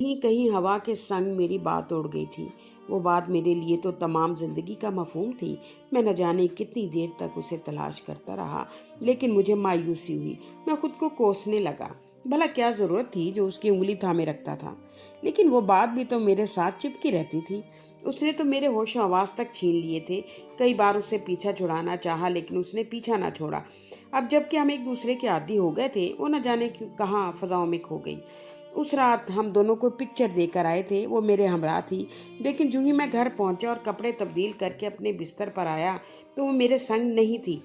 कहीं कहीं हवा के संग मेरी बात उड़ गई थी। वो बात मेरे लिए तो तमाम जिंदगी का मफहूम थी। मैं न जाने कितनी देर तक उसे तलाश करता रहा, लेकिन मुझे मायूसी हुई। मैं खुद को कोसने लगा। भला क्या जरूरत थी जो उसकी उंगली थामे रखता था। लेकिन वो बात भी तो मेरे साथ चिपकी रहती थी। उसने तो मेरे होश आवाज तक छीन लिए थे। कई बार उससे पीछा छुड़ाना चाहा, लेकिन उसने पीछा ना छोड़ा। अब जबकि हम एक दूसरे के आदी हो गए थे, वो न जाने क्यों कहाँ फजाओं में खो गई। उस रात हम दोनों को पिक्चर देकर आए थे। वो मेरे हमरा थी। लेकिन जो ही मैं घर पहुंचा और कपड़े तब्दील करके अपने बिस्तर पर आया, तो वो मेरे संग नहीं थी।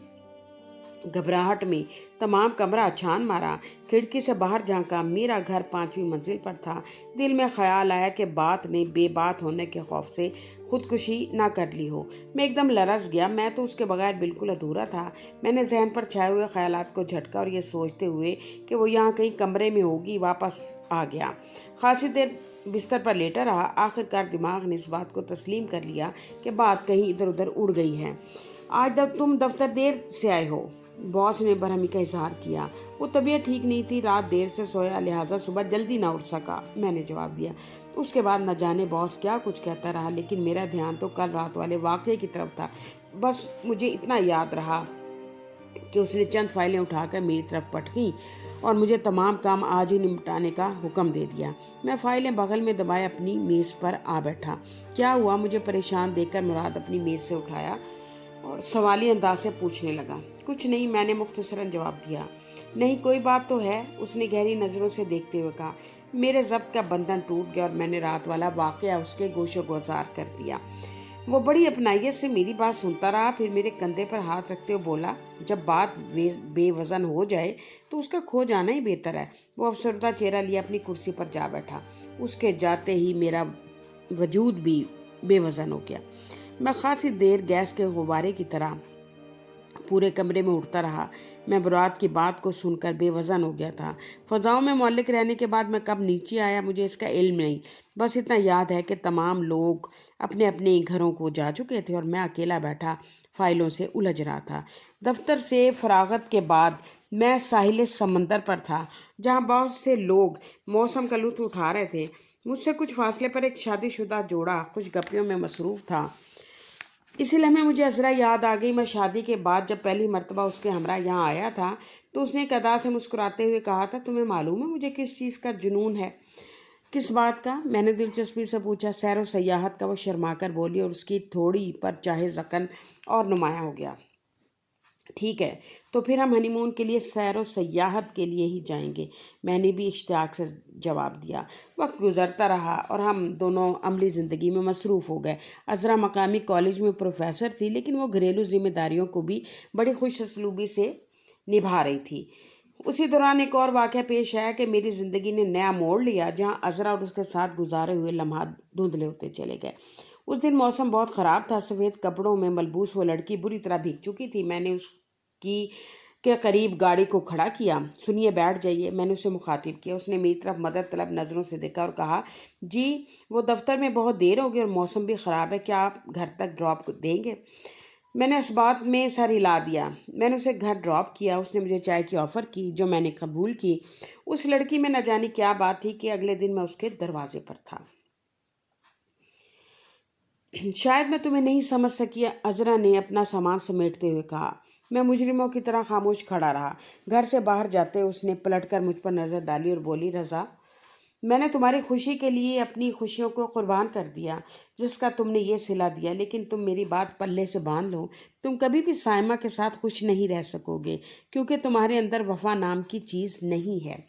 घबराहट में तमाम कमरा छान मारा। खिड़की से बाहर झांका। मेरा घर 5वीं मंजिल पर था। दिल में ख्याल आया कि बात ने बेबात होने के खौफ से खुदकुशी ना कर ली हो। मैं एकदम लरस गया। मैं तो उसके बगैर बिल्कुल अधूरा था। मैंने जहन पर छाए हुए ख्यालात को झटका और ये सोचते हुए कि वो यहाँ कहीं कमरे में होगी, वापस आ गया। खासी देर बिस्तर पर लेटा रहा। आखिरकार दिमाग ने इस बात को तस्लीम कर लिया कि बात कहीं इधर उधर उड़ गई है। आज तुम दफ्तर देर से आए हो, बॉस ने बरहमी का इजहार किया। वो तबीयत ठीक नहीं थी, रात देर से सोया, लिहाजा सुबह जल्दी ना उठ सका, मैंने जवाब दिया। उसके बाद न जाने बॉस क्या कुछ कहता रहा, लेकिन मेरा ध्यान तो कल रात वाले वाकये की तरफ था। बस मुझे इतना याद रहा कि उसने चंद फाइलें उठाकर मेरी तरफ पटकी और मुझे तमाम काम आज ही निपटाने का हुक्म दे दिया। मैं फाइलें बगल में दबाए अपनी मेज पर आ बैठा। क्या हुआ, मुझे परेशान देखकर मुराद अपनी मेज से उठाया और सवाली अंदाज से पूछने लगा। कुछ नहीं, मैंने मुख्तसरन जवाब दिया। नहीं, कोई बात तो है, उसने गहरी नजरों से देखते हुए कहा। मेरे जब्त का बंधन टूट गया और मैंने रात वाला वाकया उसके गोशो गुजार कर दिया। वो बड़ी अपनाइयत से मेरी बात सुनता रहा, फिर मेरे कंधे पर हाथ रखते हुए बोला, जब बात बेवजन हो जाए तो उसका खो जाना ही बेहतर है। वो अफसरदा चेहरा लिए अपनी कुर्सी पर जा बैठा। उसके जाते ही मेरा वजूद भी बेवजन हो गया। मैं खासी देर गैस के गुब्बारे की तरह पूरे कमरे में उड़ता रहा। मैं मुराद की बात को सुनकर बेवजन हो गया था। फजाओं में मुअल्लिक रहने के बाद मैं कब नीचे आया, मुझे इसका इल्म नहीं। बस इतना याद है कि तमाम लोग अपने अपने घरों को जा चुके थे और मैं अकेला बैठा फाइलों से उलझ रहा था। दफ्तर से फरागत के बाद मैं साहिल समंदर पर था, जहाँ बहुत से लोग मौसम का लुत्फ उठा रहे थे। मुझसे कुछ फासले पर एक शादीशुदा जोड़ा कुछ गप्पियों में मसरूफ था। इसी लम्हे मुझे अजरा याद आ गई। मैं शादी के बाद जब पहली मर्तबा उसके हमरा यहाँ आया था, तो उसने एक अदा से मुस्कुराते हुए कहा था, तुम्हें मालूम है मुझे किस चीज़ का जुनून है? किस बात का? मैंने दिलचस्पी से पूछा। सैर व सयाहत का। वो शर्माकर बोली और उसकी थोड़ी पर चाहे जकन और नुमाया हो गया। ठीक है, तो फिर हम हनीमून के लिए सैर व सयाहत के लिए ही जाएंगे, मैंने भी इश्तियाक से जवाब दिया। वक्त गुजरता रहा और हम दोनों अमली ज़िंदगी में मसरूफ़ हो गए। अजरा मकामी कॉलेज में प्रोफेसर थी, लेकिन वो घरेलू जिम्मेदारियों को भी बड़ी खुश असलूबी से निभा रही थी। उसी दौरान एक और वाक़या पेश आया कि मेरी ज़िंदगी ने नया मोड़ लिया, जहाँ अजरा और उसके साथ गुजारे हुए लम्हात धुंधले होते चले गए। उस दिन मौसम बहुत ख़राब था। सफ़ेद कपड़ों में मलबूस वो लड़की बुरी तरह भीग चुकी थी। मैंने उसकी के करीब गाड़ी को खड़ा किया। सुनिए, बैठ जाइए, मैंने उसे मुखातिब किया। उसने मेरी तरफ मदद तलब नज़रों से देखा और कहा, जी वो दफ्तर में बहुत देर हो गई और मौसम भी ख़राब है, क्या आप घर तक ड्रॉप देंगे? मैंने इस बात में सर हिला दिया। मैंने उसे घर ड्रॉप किया। उसने मुझे चाय की ऑफ़र की, जो मैंने कबूल की। उस लड़की में न जाने क्या बात थी कि अगले दिन मैं उसके दरवाजे पर था। शायद मैं तुम्हें नहीं समझ सकी, अजरा ने अपना सामान समेटते हुए कहा। मैं मुजरिमों की तरह खामोश खड़ा रहा। घर से बाहर जाते उसने पलटकर मुझ पर नजर डाली और बोली, रजा, मैंने तुम्हारी खुशी के लिए अपनी खुशियों को कुर्बान कर दिया, जिसका तुमने ये सिला दिया। लेकिन तुम मेरी बात पल्ले से बांध लो, तुम कभी भी साइमा के साथ खुश नहीं रह सकोगे, क्योंकि तुम्हारे अंदर वफा नाम की चीज़ नहीं है।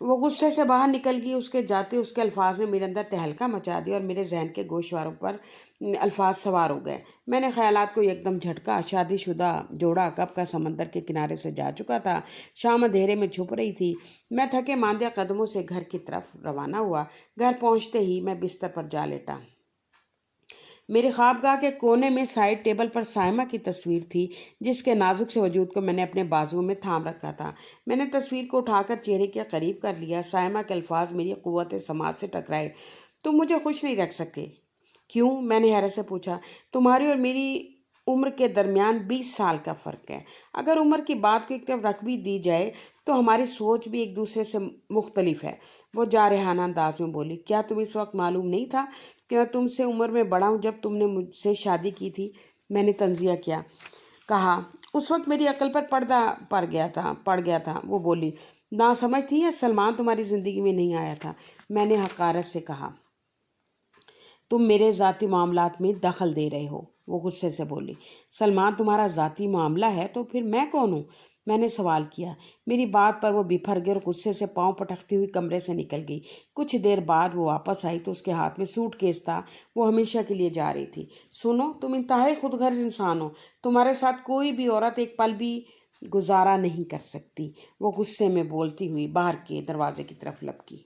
वो गुस्से से बाहर निकल गई। उसके जाते उसके अल्फाज ने मेरे अंदर तहलका मचा दिया और मेरे जहन के गोशवारों पर अल्फाज सवार हो गए। मैंने ख्यालात को एकदम झटका। शादीशुदा जोड़ा कब का समंदर के किनारे से जा चुका था। शाम अंधेरे में छुप रही थी। मैं थके मांदे कदमों से घर की तरफ रवाना हुआ। घर पहुंचते ही मैं बिस्तर पर जा लेटा। मेरे ख्वाबगाह के कोने में साइड टेबल पर साइमा की तस्वीर थी, जिसके नाजुक से वजूद को मैंने अपने बाजुओं में थाम रखा था। मैंने तस्वीर को उठाकर चेहरे के करीब कर लिया। साइमा के अल्फाज मेरी कुव्वत समाज से टकराए। तुम मुझे खुश नहीं रख सकते। क्यों? मैंने हैरत से पूछा। तुम्हारी और मेरी عمر کے درمیان 20 سال کا فرق ہے۔ اگر عمر کی بات کو ایک طرف رکھ بھی دی جائے تو ہماری سوچ بھی ایک دوسرے سے مختلف ہے۔ وہ جارحانہ انداز میں بولی، کیا تم اس وقت معلوم نہیں تھا کہ میں تم سے عمر میں بڑا ہوں جب تم نے مجھ سے شادی کی تھی؟ میں نے طنزیہ کہا، اس وقت میری عقل پر پردہ پڑ گیا تھا۔ وہ بولی، نہ سمجھ تھی یا سلمان تمہاری زندگی میں نہیں آیا تھا؟ میں نے حقارت سے کہا، تم میرے ذاتی معاملات میں دخل دے رہے ہو۔ وہ غصے سے بولی، سلمان تمہارا ذاتی معاملہ ہے تو پھر میں کون ہوں؟ میں نے سوال کیا۔ میری بات پر وہ بفر گئی اور غصے سے پاؤں پٹکتی ہوئی کمرے سے نکل گئی۔ کچھ دیر بعد وہ واپس آئی تو اس کے ہاتھ میں سوٹ کیس تھا۔ وہ ہمیشہ کے لیے جا رہی تھی۔ سنو، تم انتہائی خود غرض انسان ہو۔ تمہارے ساتھ کوئی بھی عورت ایک پل بھی گزارا نہیں کر سکتی۔ وہ غصے میں بولتی ہوئی باہر کے دروازے کی طرف لپکی۔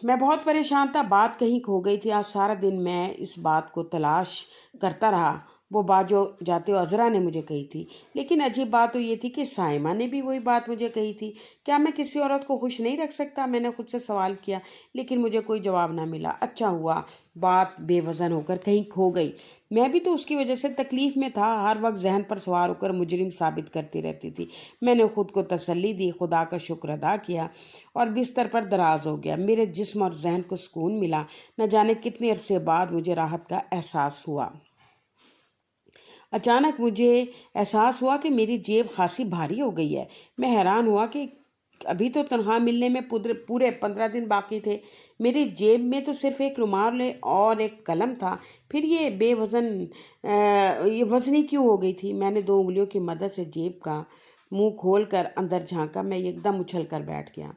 میں بہت پریشان تھا، بات کہیں کھو گئی تھی۔ آج سارا دن میں اس بات کو تلاش کرتا رہا، وہ بات جو جاتے عذرا نے مجھے کہی تھی۔ لیکن عجیب بات تو یہ تھی کہ سائمہ نے بھی وہی بات مجھے کہی تھی۔ کیا میں کسی عورت کو خوش نہیں رکھ سکتا؟ میں نے خود سے سوال کیا، لیکن مجھے کوئی جواب نہ ملا۔ اچھا ہوا بات بے وزن ہو کر کہیں کھو گئی۔ میں بھی تو اس کی وجہ سے تکلیف میں تھا، ہر وقت ذہن پر سوار ہو کر مجرم ثابت کرتی رہتی تھی۔ میں نے خود کو تسلی دی، خدا کا شکر ادا کیا اور بستر پر دراز ہو گیا۔ میرے جسم اور ذہن کو سکون ملا۔ نہ جانے کتنے عرصے بعد مجھے راحت کا احساس ہوا۔ اچانک مجھے احساس ہوا کہ میری جیب خاصی بھاری ہو گئی ہے۔ میں حیران ہوا کہ ابھی تو تنخواہ ملنے میں پورے 15 دن باقی تھے۔ میری جیب میں تو صرف ایک رومال اور ایک قلم تھا، پھر یہ وزنی کیوں ہو گئی تھی؟ میں نے 2 انگلیوں کی مدد سے جیب کا منہ کھول کر اندر جھانکا۔ میں ایک دم اچھل کر بیٹھ گیا۔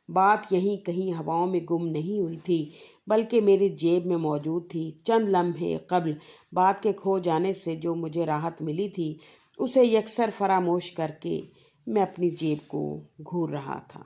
بات یہیں کہیں ہواؤں میں گم نہیں ہوئی تھی، بلکہ میری جیب میں موجود تھی۔ چند لمحے قبل بات کے کھو جانے سے جو مجھے راحت ملی تھی، اسے یکسر فراموش کر کے میں اپنی جیب کو گھور رہا تھا۔